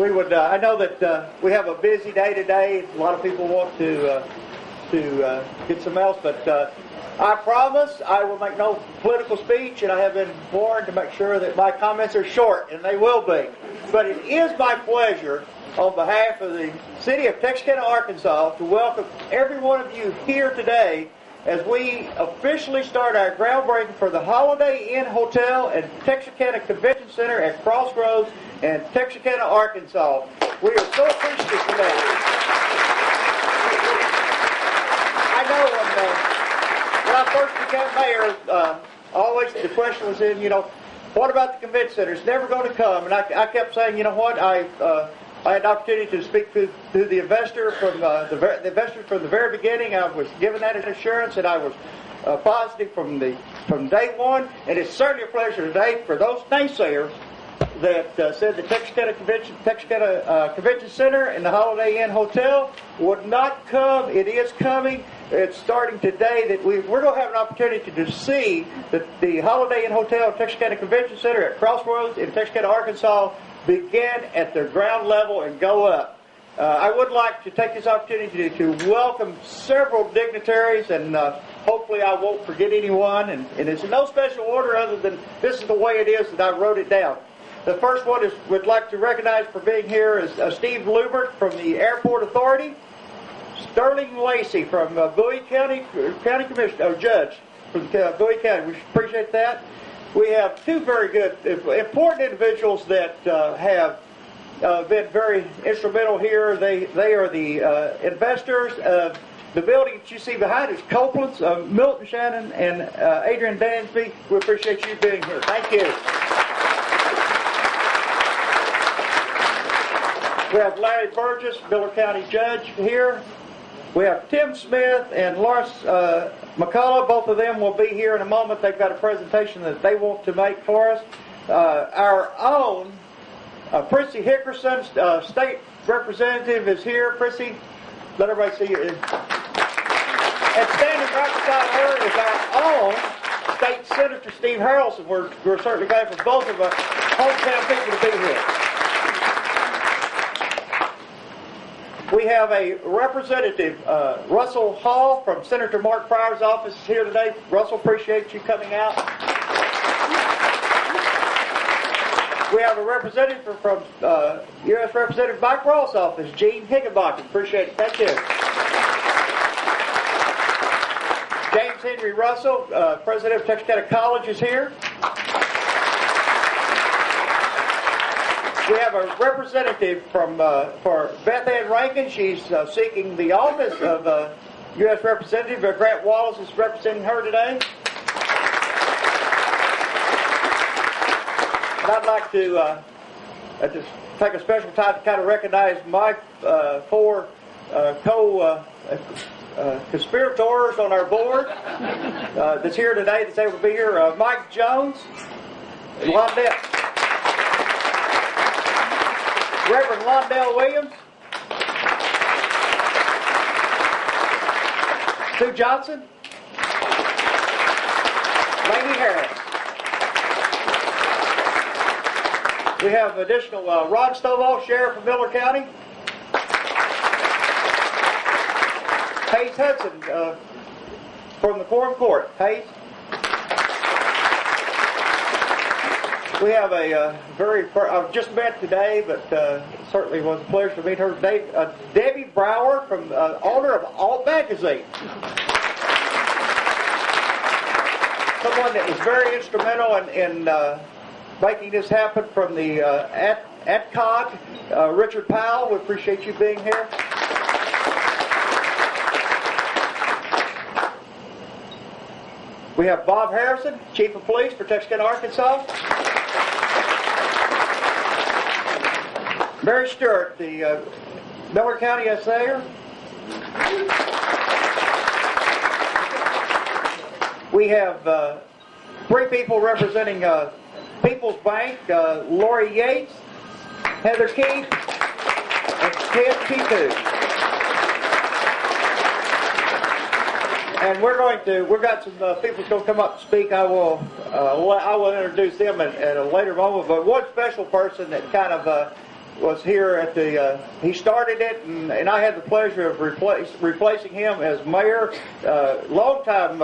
we would. I know that we have a busy day today. A lot of people want to get some else, but I promise I will make no political speech, and I have been warned to make sure that my comments are short, and they will be. But it is my pleasure, on behalf of the city of Texarkana, Arkansas, to welcome every one of you here today as we officially start our groundbreaking for the Holiday Inn Hotel and Texarkana Convention Center at Crossroads in Texarkana, Arkansas. We are so appreciative for that. I know when I first became mayor, always the question was in, what about the convention center? It's never going to come. And I kept saying, you know what, I had an opportunity to speak to the investor from the investor from the very beginning. I was given that assurance, and I was positive from day one. And it's certainly a pleasure today for those naysayers that said the Texarkana Convention Center and the Holiday Inn Hotel would not come. It is coming. It's starting today. That we're going to have an opportunity to see that the Holiday Inn Hotel and Texarkana Convention Center at Crossroads in Texarkana, Arkansas begin at their ground level and go up. I would like to take this opportunity to welcome several dignitaries, and hopefully I won't forget anyone. And it's in no special order other than this is the way it is that I wrote it down. The first one is would like to recognize for being here is Steve Lubert from the Airport Authority, Sterling Lacey from Bowie County Commissioner, Judge from Bowie County. We appreciate that. We have two very good, important individuals that have been very instrumental here. They are the investors of the building that you see behind us, Copeland's, Milton Shannon and Adrian Dansby. We appreciate you being here. Thank you. We have Larry Burgess, Miller County Judge, here. We have Tim Smith and Lawrence McCullough. Both of them will be here in a moment. They've got a presentation that they want to make for us. Our own Prissy Hickerson, state representative, is here. Prissy, let everybody see you. And standing right beside her is our own State Senator Steve Harrelson. We're certainly glad for both of our hometown people to be here. We have a representative, Russell Hall, from Senator Mark Pryor's office here today. Russell, appreciate you coming out. We have a representative from U.S. Representative Mike Ross' office, Gene Higginbotham. Appreciate it. Thank you. James Henry Russell, President of Texarkana College, is here. We have a representative from for Beth Ann Rankin. She's seeking the office of U.S. Representative. Grant Wallace is representing her today. And I'd like to just take a special time to kind of recognize my four co-conspirators on our board that's here today, that's able to be here. Mike Jones, Londell. Reverend Londell Williams, Sue Johnson, Laney Harris. We have additional Ron Stovall, Sheriff of Miller County, Hayes Hudson from the Quorum Court. Hayes. We have a I've just met today, but certainly was a pleasure to meet her today. Debbie Brower, from owner of Alt Magazine. Someone that was very instrumental in making this happen from the ATCOG. Richard Powell, we appreciate you being here. We have Bob Harrison, Chief of Police for Texarkana, Arkansas. Mary Stewart, the Miller County SAer. We have three people representing People's Bank, Lori Yates, Heather Keith, and Ted Kipu. And we've got some people that's going to come up and speak. I will introduce them at a later moment. But one special person that kind of was here at the. He started it, and I had the pleasure of replacing him as mayor. Longtime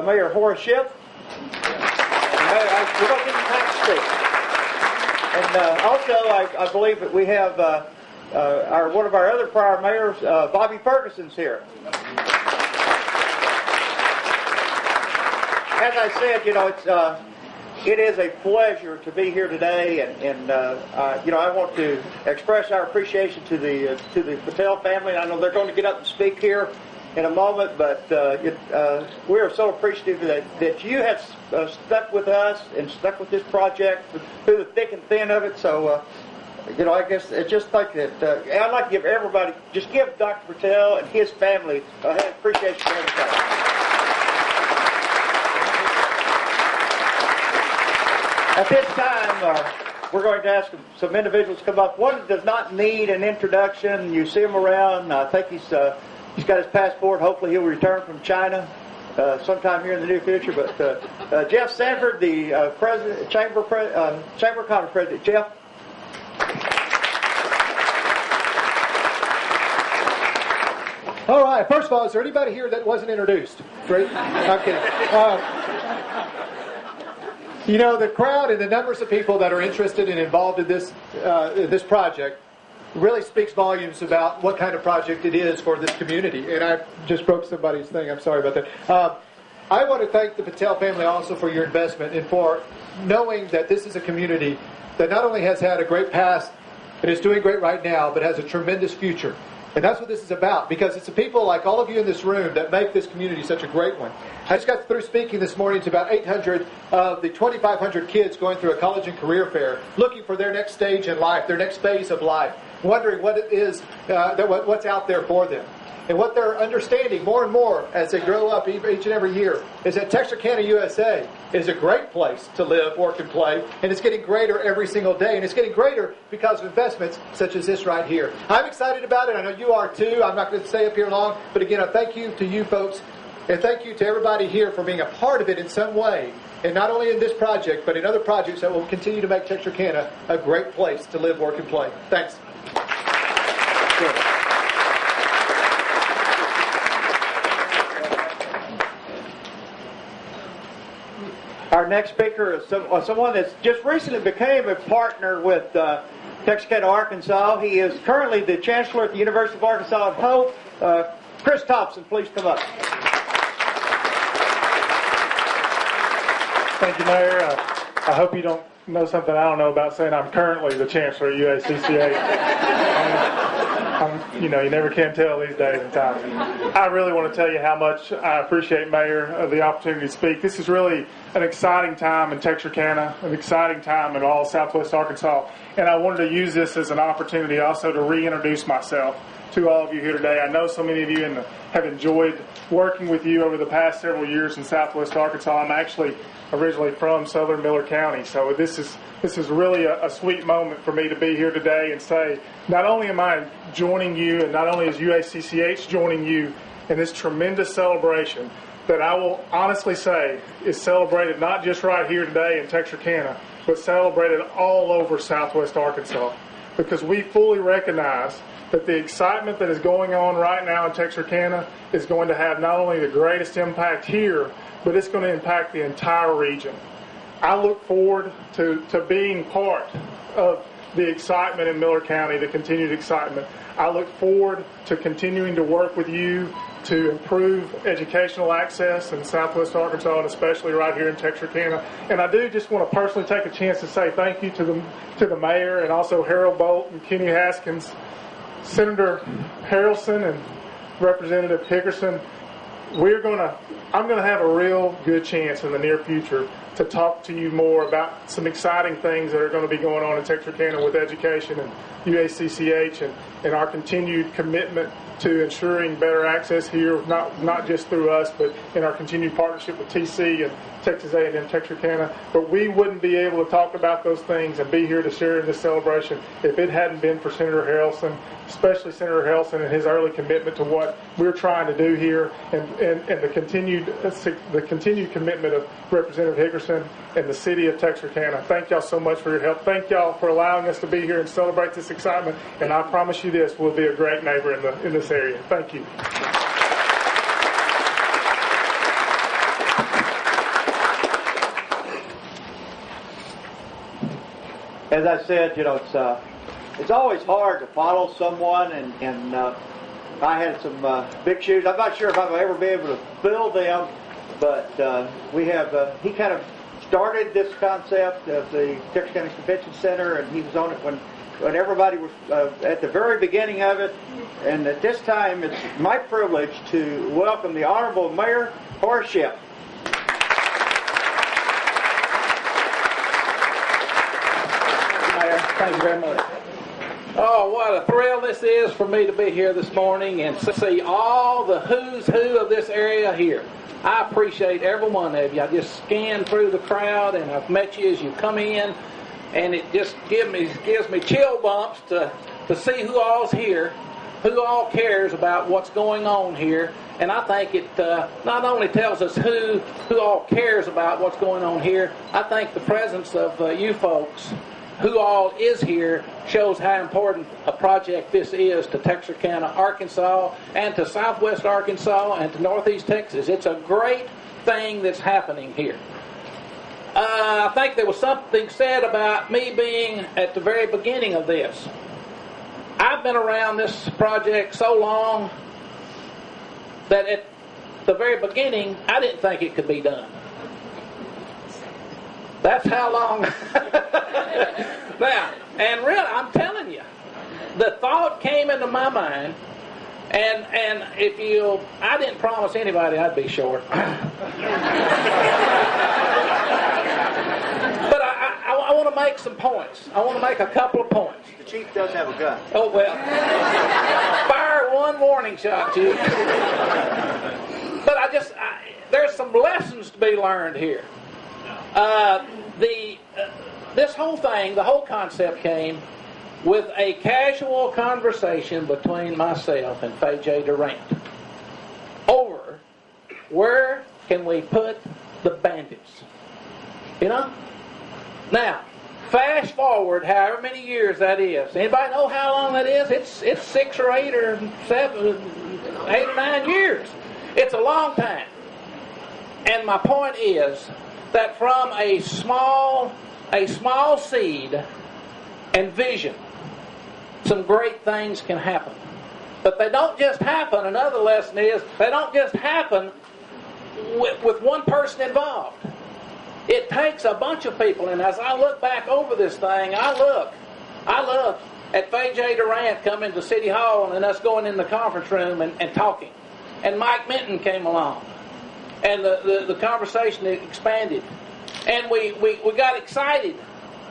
Mayor Horace Schiff. We're going to give him time to speak. And also, I believe that we have one of our other prior mayors, Bobby Ferguson's here. As I said, it is a pleasure to be here today, and I want to express our appreciation to the Patel family. I know they're going to get up and speak here in a moment, but we are so appreciative that you have stuck with us and stuck with this project through the thick and thin of it. So, I guess I just think that I'd like to give everybody, just give Dr. Patel and his family an appreciation for everything. At this time, we're going to ask some individuals to come up. One that does not need an introduction. You see him around. I think he's got his passport. Hopefully he'll return from China sometime here in the near future. But Jeff Sanford, the Chamber of Commerce President. Jeff? All right. First of all, is there anybody here that wasn't introduced? Great. Okay. The crowd and the numbers of people that are interested and involved in this project really speaks volumes about what kind of project it is for this community. And I just broke somebody's thing. I'm sorry about that. I want to thank the Patel family also for your investment and for knowing that this is a community that not only has had a great past and is doing great right now, but has a tremendous future. And that's what this is about, because it's the people like all of you in this room that make this community such a great one. I just got through speaking this morning to about 800 of the 2,500 kids going through a college and career fair, looking for their next stage in life, their next phase of life, wondering what it is, what's out there for them. And what they're understanding more and more as they grow up each and every year is that Texarkana, USA is a great place to live, work, and play. And it's getting greater every single day. And it's getting greater because of investments such as this right here. I'm excited about it. I know you are too. I'm not going to stay up here long. But again, I thank you to you folks. And thank you to everybody here for being a part of it in some way. And not only in this project, but in other projects that will continue to make Texarkana a great place to live, work, and play. Thanks. Good. Our next speaker is someone that's just recently became a partner with Texarkana, Arkansas. He is currently the Chancellor at the University of Arkansas at Hope. Chris Thompson, please come up. Thank you, Mayor. I hope you don't know something I don't know about saying I'm currently the Chancellor at UACCA. You never can tell these days and times. I really want to tell you how much I appreciate, Mayor, the opportunity to speak. This is really an exciting time in Texarkana, an exciting time in all Southwest Arkansas, and I wanted to use this as an opportunity also to reintroduce myself to all of you here today. I know so many of you have enjoyed working with you over the past several years in Southwest Arkansas. I'm actually originally from Southern Miller County, so this is really a sweet moment for me to be here today and say, not only am I joining you, and not only is UACCH joining you in this tremendous celebration that I will honestly say is celebrated not just right here today in Texarkana, but celebrated all over Southwest Arkansas, because we fully recognize that the excitement that is going on right now in Texarkana is going to have not only the greatest impact here, but it's going to impact the entire region. I look forward to being part of the excitement in Miller County, the continued excitement. I look forward to continuing to work with you to improve educational access in Southwest Arkansas, and especially right here in Texarkana. And I do just want to personally take a chance to say thank you to the mayor, and also Harold Bolt and Kenny Haskins, Senator Harrelson and Representative Hickerson. I'm going to have a real good chance in the near future to talk to you more about some exciting things that are going to be going on in Texarkana with education and UACCH and our continued commitment to ensuring better access here, not just through us, but in our continued partnership with TC and Texas A&M Texarkana. But we wouldn't be able to talk about those things and be here to share in this celebration if it hadn't been for Senator Harrelson, especially Senator Harrelson and his early commitment to what we're trying to do here, and the continued commitment of Representative Hickerson and the city of Texarkana. Thank y'all so much for your help. Thank y'all for allowing us to be here and celebrate this excitement. And I promise you this, we'll be a great neighbor in this area. Thank you. As I said, it's always hard to follow someone, and I had some big shoes. I'm not sure if I'll ever be able to fill them, but we have. He kind of started this concept of the Texarkana Convention Center, and he was on it when everybody was at the very beginning of it. And at this time, it's my privilege to welcome the Honorable Mayor Horship. Thank you very much. Oh, what a thrill this is for me to be here this morning and see all the who's who of this area here. I appreciate every one of you. I just scanned through the crowd and I've met you as you come in, and it just gives me chill bumps to see who all's here, who all cares about what's going on here. And I think it not only tells us who all cares about what's going on here, I think the presence of you folks, who all is here, shows how important a project this is to Texarkana, Arkansas, and to Southwest Arkansas, and to Northeast Texas. It's a great thing that's happening here. I think there was something said about me being at the very beginning of this. I've been around this project so long that at the very beginning, I didn't think it could be done. That's how long. Now, and really, I'm telling you, the thought came into my mind, and I didn't promise anybody I'd be short. But I want to make some points. I want to make a couple of points. The chief does have a gun. Oh, well. Fire one warning shot, Chief. But there's some lessons to be learned here. This whole thing, the whole concept came with a casual conversation between myself and Faye J. Durant over where can we put the bandits. Now, fast forward however many years that is. Anybody know how long that is? It's 6 or 8 or 7, 8 or 9 years. It's a long time. And my point is that from a small seed and vision, some great things can happen. But they don't just happen. Another lesson is they don't just happen with one person involved. It takes a bunch of people. And as I look back over this thing, I look at Faye J. Durant coming to City Hall and us going in the conference room and talking. And Mike Minton came along. And the conversation expanded. And we got excited.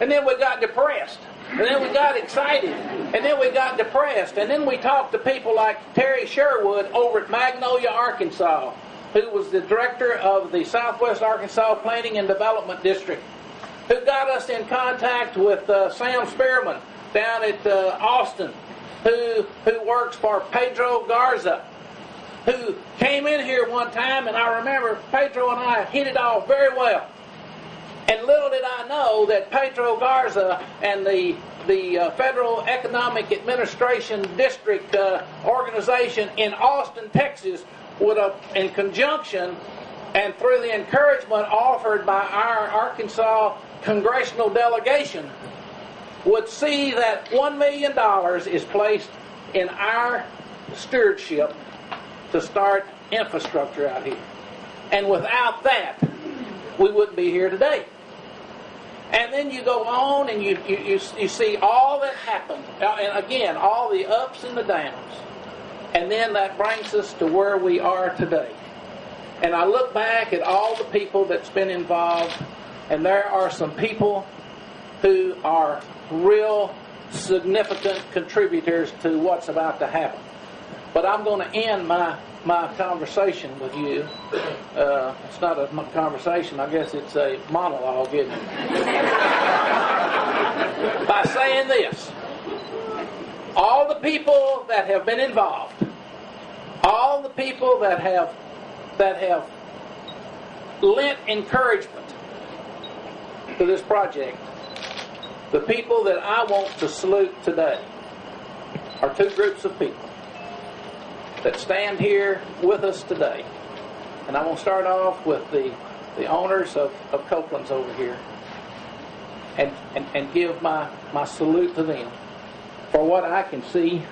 And then we got depressed. And then we got excited. And then we got depressed. And then we talked to people like Terry Sherwood over at Magnolia, Arkansas, who was the director of the Southwest Arkansas Planning and Development District, who got us in contact with Sam Spearman down at Austin, who works for Pedro Garza, who came in here one time, and I remember Pedro and I hit it off very well. And little did I know that Pedro Garza and the Federal Economic Administration District organization in Austin, Texas, would have, in conjunction and through the encouragement offered by our Arkansas congressional delegation, would see that $1 million is placed in our stewardship to start infrastructure out here. And without that, we wouldn't be here today. And then you go on and you see all that happened. And again, all the ups and the downs. And then that brings us to where we are today. And I look back at all the people that's been involved, and there are some people who are real significant contributors to what's about to happen. But I'm going to end my conversation with you. It's not a conversation, I guess it's a monologue, isn't it? By saying this: all the people that have been involved, all the people that have that have lent encouragement to this project, the people that I want to salute today are two groups of people that stand here with us today. And I'm going to start off with the owners of Copeland's over here and give my salute to them for what I can see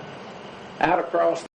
out across